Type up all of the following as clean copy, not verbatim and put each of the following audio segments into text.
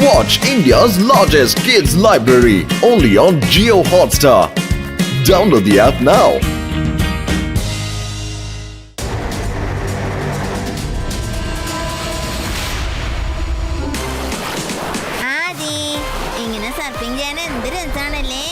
Watch India's largest kids library only on Jio Hotstar. Download the app now. ഇങ്ങനെ surfing ചെയ്യാൻ എന്ത് രസാണല്ലേ.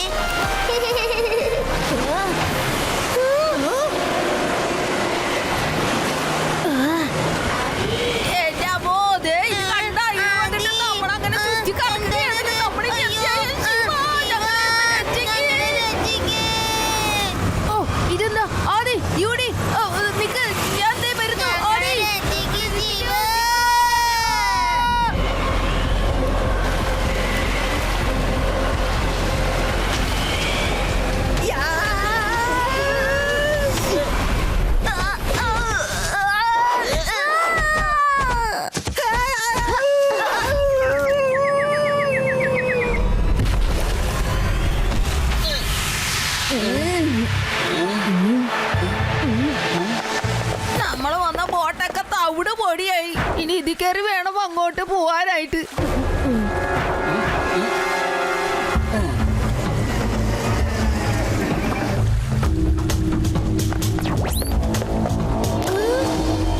നമ്മള് വന്ന ബോട്ടൊക്കെ തവിട് പൊടിയായി. ഇനി ഇത് കയറി വേണം അങ്ങോട്ട് പോവാനായിട്ട്.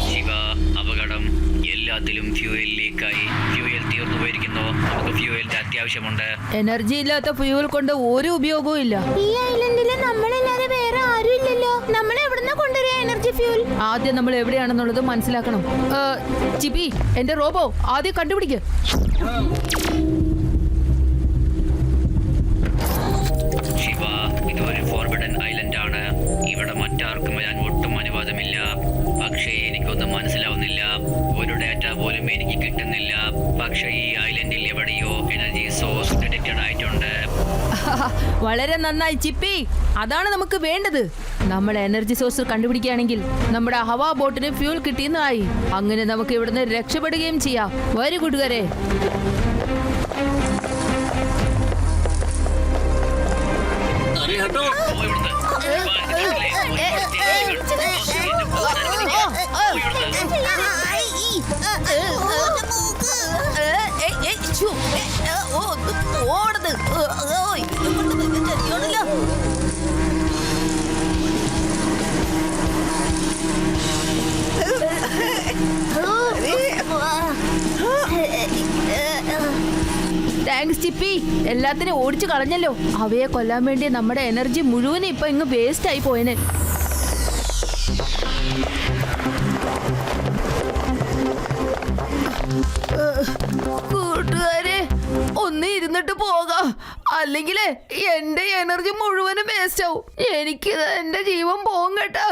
ശിവ, അപകടം. എല്ലാത്തിലും ഫ്യൂവൽ ലീക്കായി. ഫ്യൂവൽ തീർന്നു പോയിരിക്കുന്നു. നമുക്ക് ഫ്യൂവലിന്റെ അത്യാവശ്യമുണ്ട്. എനർജി ഇല്ലാത്ത ഫ്യൂവൽ കൊണ്ട് ഒരു ഉപയോഗവും ഇല്ല. ഈ ഐലൻഡില് നമ്മളല്ലാതെ വേറെ ആരും ഇല്ലല്ലോ. നമ്മൾ എവിടുന്നാ കൊണ്ടുവരിക എനർജി ഫ്യൂൽ? ആദ്യം നമ്മൾ എവിടെയാണെന്നുള്ളത് മനസ്സിലാക്കണം. ചിപ്പി, എന്റെ റോബോ ആദ്യം കണ്ടുപിടിക്ക്. ശിവ, ഇത് ഒരു ഫോർബിഡൻ ഐലൻഡ് ആണ്. ഇവിടെ മറ്റാർക്കും വരാൻ ഒട്ടും അനുവാദമില്ല. പക്ഷേ എനിക്കൊന്നും മനസ്സിലാവുന്നില്ല. ഒരു ഡാറ്റ പോലും എനിക്ക് കിട്ടുന്നില്ല. പക്ഷേ ഈ ഐലൻഡിൽ എവിടെയോ എനർജി സോഴ്സ് ഡിറ്റക്റ്റഡ് ആയിട്ടുണ്ട്. വളരെ നന്നായി ചിപ്പി, അതാണ് നമുക്ക് വേണ്ടത്. നമ്മൾ എനർജി സോഴ്സ് കണ്ടുപിടിക്കുകയാണെങ്കിൽ നമ്മുടെ ഹവാ ബോട്ടിന് ഫ്യൂൽ കിട്ടിയെന്നായി. അങ്ങനെ നമുക്ക് ഇവിടുന്ന് രക്ഷപ്പെടുകയും ചെയ്യാം. വരൂ കൂട്ടുകാരെ. താങ്ക്സ് ചിപ്പി, എല്ലാത്തിനും ഓടിച്ചു കളഞ്ഞല്ലോ. അവയെ കൊല്ലാൻ വേണ്ടി നമ്മുടെ എനർജി മുഴുവനും ഇപ്പൊ ഇങ്ങ് വേസ്റ്റ് ആയി പോയനെ. കൂട്ടുകാരെ, ഒന്ന് ഇരുന്നിട്ട് പോകാം. അല്ലെങ്കിൽ എന്റെ എനർജി മുഴുവനും വേസ്റ്റ് ആവും. എനിക്ക് എന്റെ ജീവൻ പോകും കേട്ടോ.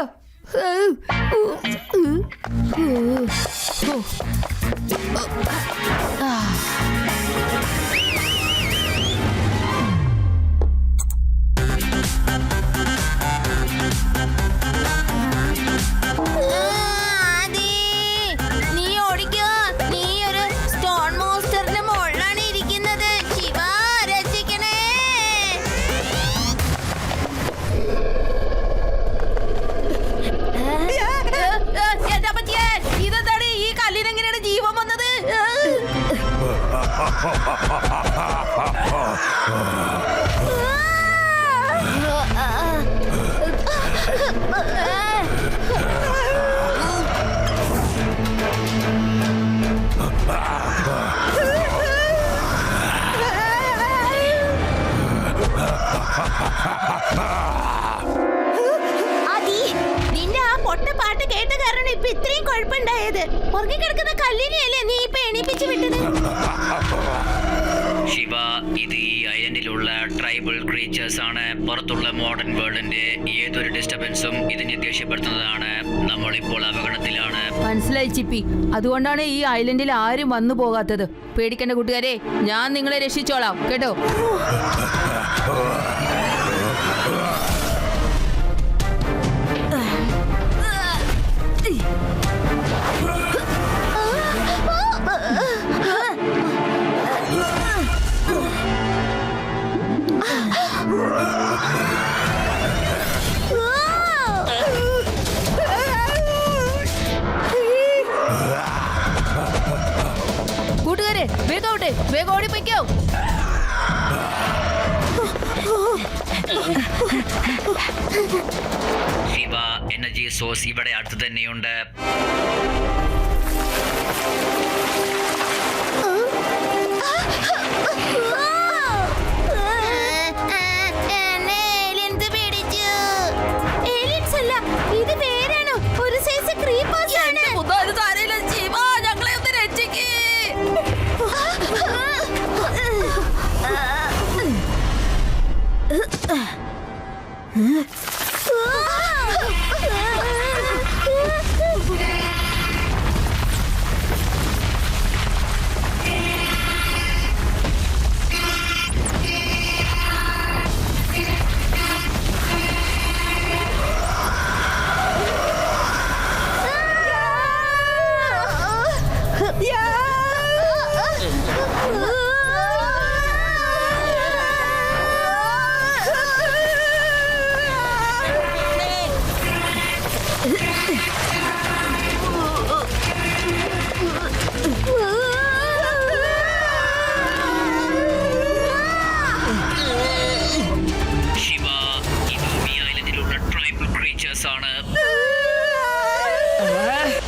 നിന്റെ ആ പൊട്ട പാട്ട് കേട്ട കാരണം ഇപ്പൊ ഇത്രയും കുഴപ്പമുണ്ടായത്. ഉറങ്ങിക്കിടക്കുന്ന കല്ലിനെയല്ലേ നീ ഇപ്പൊ എണീപ്പിച്ചു വിട്ടത്? ശിവ, ഇത് ഈ ഐലൻഡിലുള്ള ട്രൈബൽ ക്രീച്ചേഴ്സ് ആണ്. പുറത്തുള്ള മോഡേൺ വേൾഡിന്റെ ഏതൊരു ഡിസ്റ്റർബൻസും ഇതിനെ ദേഷ്യപ്പെടുത്തുന്നതാണ്. നമ്മളിപ്പോൾ അപകടത്തിലാണ്. മനസ്സിലായി ചിപ്പി, അതുകൊണ്ടാണ് ഈ ഐലൻഡിൽ ആരും വന്നു പോകാത്തത്. പേടിക്കേണ്ട കൂട്ടുകാരെ, ഞാൻ നിങ്ങളെ രക്ഷിച്ചോളാം കേട്ടോ. വേഗം ആവട്ടെ, വേഗം ഓടിപ്പോയിക്കോ. ശിവ, എനർജി സോഴ്സ് ഇവിടെ അടുത്ത് തന്നെയുണ്ട്.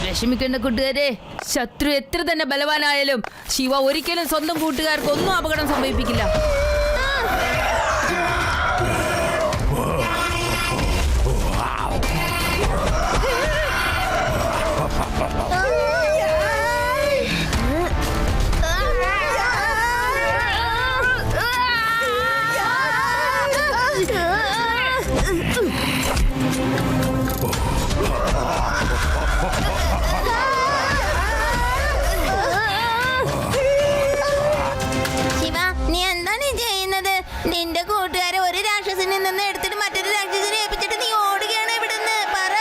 വിഷമിക്കേണ്ട കൂട്ടുകാരെ, ശത്രു എത്ര തന്നെ ബലവാനായാലും ശിവ ഒരിക്കലും സ്വന്തം കൂട്ടുകാർക്ക് ഒന്നും അപകടം സംഭവിപ്പിക്കില്ല. നിന്റെ കൂട്ടുകാരെ ഒരു രാക്ഷസനിൽ നിന്ന് എടുത്തിട്ട് മറ്റൊരു രാക്ഷസനെ ഏൽപ്പിച്ചിട്ട് നീ ഓടുകയാണ് ഇവിടുന്ന്. പറ.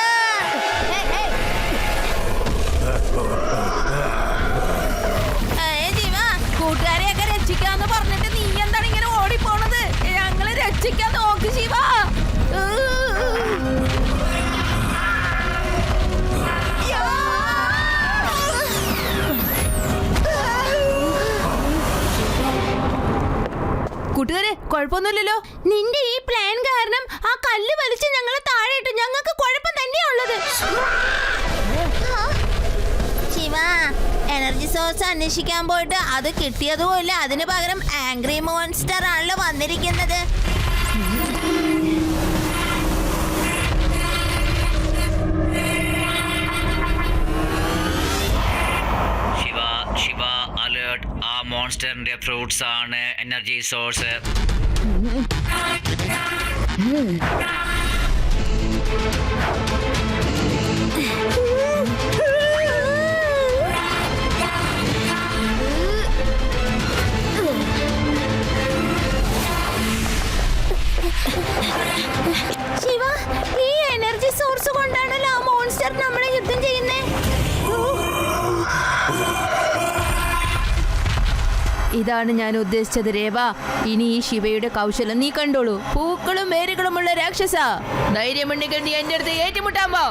ജീവ, കൂട്ടുകാരെയൊക്കെ രക്ഷിക്കാന്ന് പറഞ്ഞിട്ട് നീ എന്താണ് ഇങ്ങനെ ഓടിപ്പോണത്? ഞങ്ങളെ രക്ഷിക്കാൻ നോക്ക് ശിവ. കൂട്ടുകാരെ, കുഴപ്പമൊന്നുമില്ലല്ലോ. നിന്റെ ഈ പ്ലാൻ കാരണം ആ കല്ല് വലിച്ച് ഞങ്ങളെ താഴെ ഇട്ടു. ഞങ്ങൾക്ക് കുഴപ്പം തന്നെയുള്ളത്. ശിവ, എനർജി സോഴ്സ് അന്വേഷിക്കാൻ പോയിട്ട് അത് കിട്ടിയതുമില്ല. അതിന് പകരം ആംഗ്രി മോൺസ്റ്റർ ആണല്ലോ വന്നിരിക്കുന്നത്. ശിവ അലേർട്ട്, ആ മോൺസ്റ്ററിന്റെ ഫ്രൂട്ട്സ് ആണ് എനർജി സോഴ്സ്. ശിവ, ഈ എനർജി സോഴ്സ് കൊണ്ടാണല്ലോ ആ മോൺസ്റ്റർ നമ്മളെ യുദ്ധം ചെയ്യുന്നേ. ഇതാണ് ഞാൻ ഉദ്ദേശിച്ചത് രേവ. ഇനി ഈ ശിവയുടെ കൗശലം നീ കണ്ടോളൂ. പൂക്കളും വേരുകളുമുള്ള രാക്ഷസ, ധൈര്യമുണ്ടെങ്കിൽ നീ എന്റെ അടുത്ത് ഏറ്റുമുട്ടാമോ?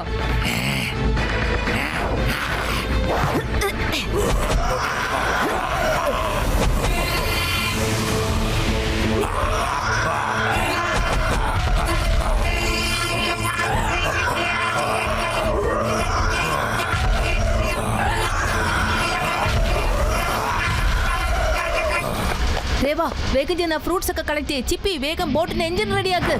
ദേവാ, വേഗം ചെന്ന ഫ്രൂട്ട്സ് ഒക്കെ കളക്ട് ചെയ്യ്. ചിപ്പി, വേഗം ബോട്ടിന്റെ എഞ്ചിൻ റെഡിയാക്ക്.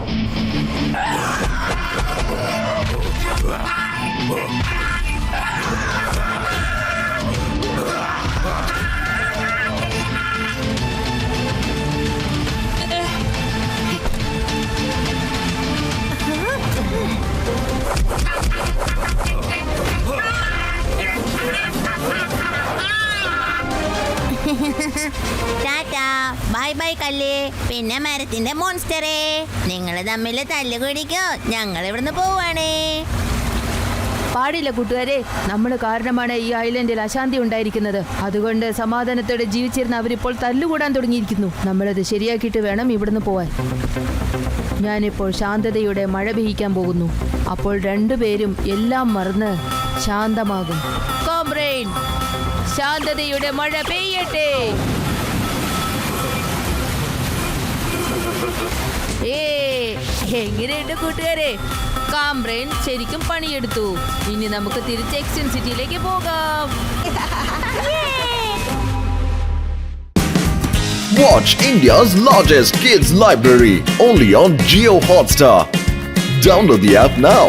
ടാറ്റാ, ബൈ ബൈ കല്ലേ, പിന്നെ മരത്തിന്റെ മോൺസ്റ്ററേ. നിങ്ങൾ തമ്മിൽ തല്ലുകൂടിക്കോ, ഞങ്ങൾ ഇവിടുന്ന് പോവാണേ. പാടില്ല കൂട്ടുകാരെ, നമ്മൾ കാരണമാണ് ഈ ഐലൻഡിൽ അശാന്തി ഉണ്ടായിരിക്കുന്നത്. അതുകൊണ്ട് സമാധാനത്തോടെ ജീവിച്ചിരുന്ന അവരിപ്പോൾ തല്ലുകൂടാൻ തുടങ്ങിയിരിക്കുന്നു. നമ്മളത് ശരിയാക്കിയിട്ട് വേണം ഇവിടുന്ന് പോവാൻ. ഞാനിപ്പോൾ ശാന്തതയുടെ മഴ പെയ്യിക്കാൻ പോകുന്നു. അപ്പോൾ രണ്ടുപേരും എല്ലാം മറന്ന് ശാന്തമാകും. കോംറേഡ്, ശാന്തതയുടെ മഴ പെയ്യട്ടെ. എങ്ങനെയുണ്ട് കൂട്ടുകാരെ? കാംബ്രെയിൻ ശരിക്കും പണിയെടുത്തു. ഇനി നമുക്ക് തിരിച്ച് എക്സ്റ്റൻ സിറ്റിയിലേക്ക് പോകാം. Watch India's largest kids library only on Jio Hotstar. Download the app now.